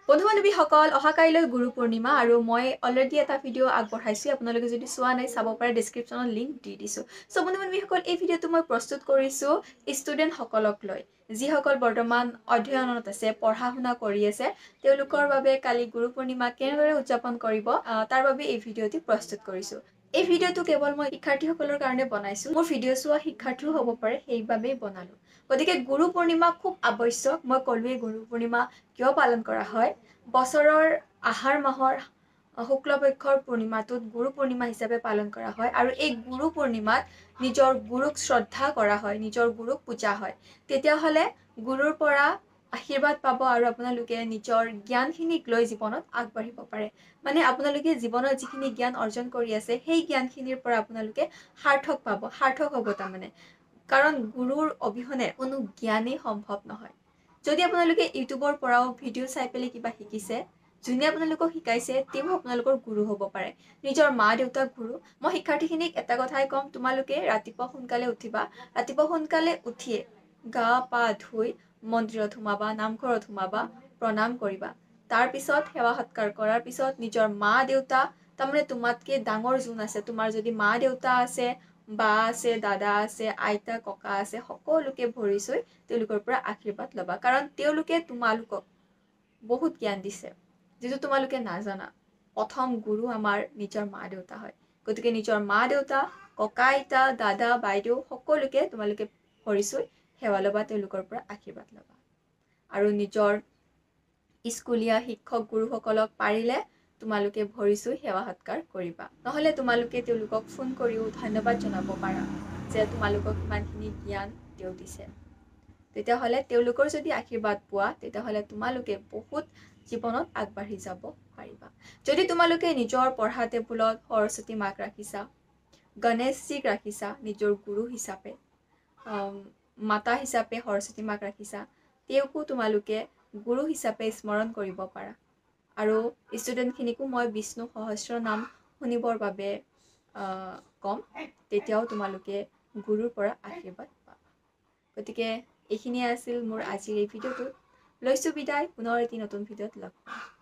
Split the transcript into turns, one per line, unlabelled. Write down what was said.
বন্ধু-বান্ধৱীসকল অহাকাইলৈ গুৰু পূৰ্ণিমা আৰু মই অলৰেডি এটা ভিডিঅ' আগবঢ়াইছোঁ আপোনালোকে যদি চোৱা নাই চাব পাৰে ডেছক্ৰিপশ্যনত লিংক দি দিছোঁ চ' বন্ধু-বান্ধৱীসকল এই ভিডিঅ'টো মই প্ৰস্তুত কৰিছোঁ ষ্টুডেণ্টসকলক লৈ যিসকল বৰ্তমান অধ্যয়নত আছে পঢ়া শুনা কৰি আছে তেওঁলোকৰ বাবে কালি গুৰু পূৰ্ণিমা কেনেদৰে উদযাপন কৰিব তাৰ বাবে এই ভিডিঅ'টি প্ৰস্তুত কৰিছোঁ এই ভিডিঅ'টো কেৱল মই শিক্ষাৰ্থীসকলৰ কাৰণে বনাইছোঁ মোৰ ভিডিঅ' চোৱা শিক্ষাৰ্থীও হ'ব পাৰে সেইবাবেই বনালোঁ গতিকে গুৰু পূৰ্ণিমা খুব আৱশ্যক মই ক'লোৱেই গুৰু পূৰ্ণিমা কিয় পালন কৰা হয় বছৰৰ আহাৰ মাহৰ শুক্লপক্ষৰ পূৰ্ণিমাটোত গুৰু পূৰ্ণিমা হিচাপে পালন কৰা হয় আৰু এই গুৰু পূৰ্ণিমাত নিজৰ গুৰুক শ্ৰদ্ধা কৰা হয় নিজৰ গুৰুক পূজা হয় তেতিয়াহ'লে গুৰুৰ পৰা আশীৰ্বাদ পাব আৰু আপোনালোকে নিজৰ জ্ঞানখিনিক লৈ জীৱনত আগবাঢ়িব পাৰে মানে আপোনালোকে জীৱনত যিখিনি জ্ঞান অৰ্জন কৰি আছে সেই জ্ঞানখিনিৰ পৰা আপোনালোকে সাৰ্থক পাব সাৰ্থক হ'ব তাৰমানে কাৰণ গুৰুৰ অবিহনে কোনো জ্ঞানেই সম্ভৱ নহয় যদি আপোনালোকে ইউটিউবৰ পৰাও ভিডিঅ' চাই পেলাই কিবা শিকিছে যোনে আপোনালোকক শিকাইছে তেওঁ আপোনালোকৰ গুৰু হ'ব পাৰে নিজৰ মা দেউতাক গুৰু মই শিক্ষাৰ্থীখিনিক এটা কথাই ক'ম তোমালোকে ৰাতিপুৱা সোনকালে উঠিবা ৰাতিপুৱা সোনকালে উঠিয়ে গা পা ধুই মন্দিৰত সোমাবা নামঘৰত সোমাবা প্ৰণাম কৰিবা তাৰপিছত সেৱা সৎকাৰ কৰাৰ পিছত নিজৰ মা দেউতা তাৰমানে তোমাতকে ডাঙৰ যোন আছে তোমাৰ যদি মা দেউতা আছে বা আছে দাদা আছে আইতা ককা আছে সকলোকে ভৰি চুই তেওঁলোকৰ পৰা আশীৰ্বাদ ল'বা কাৰণ তেওঁলোকে তোমালোকক বহুত জ্ঞান দিছে যিটো তোমালোকে নাজানা প্ৰথম গুৰু আমাৰ নিজৰ মা দেউতা হয় গতিকে নিজৰ মা দেউতা ককা আইতা দাদা বাইদেউ সকলোকে তোমালোকে ভৰি চুই সেৱা ল'বা তেওঁলোকৰ পৰা আশীৰ্বাদ ল'বা আৰু নিজৰ স্কুলীয়া শিক্ষক গুৰুসকলক পাৰিলে তোমালোকে ভৰি চুই সেৱা সৎকাৰ কৰিবা নহ'লে তোমালোকে তেওঁলোকক ফোন কৰিও ধন্যবাদ জনাব পাৰা যে তোমালোকক ইমানখিনি জ্ঞান তেওঁ দিছে তেতিয়াহ'লে তেওঁলোকৰ যদি আশীৰ্বাদ পোৱা তেতিয়াহ'লে তোমালোকে বহুত জীৱনত আগবাঢ়ি যাব পাৰিবা যদি তোমালোকে নিজৰ পঢ়া টেবুলত সৰস্বতী মাক ৰাখিছা গণেশজীক ৰাখিছা নিজৰ গুৰু হিচাপে মাতা হিচাপে সৰস্বতী মাক ৰাখিছা তেওঁকো তোমালোকে গুৰু হিচাপে স্মৰণ কৰিব পাৰা আৰু ষ্টুডেণ্টখিনিকো মই বিষ্ণু সহস্ৰ নাম শুনিবৰ বাবে ক'ম তেতিয়াও তোমালোকে গুৰুৰ পৰা আশীৰ্বাদ পাবা গতিকে এইখিনিয়ে আছিল মোৰ আজিৰ এই ভিডিঅ'টোত লৈছোঁ বিদায় পুনৰ এটি নতুন ভিডিঅ'ত লগ পাম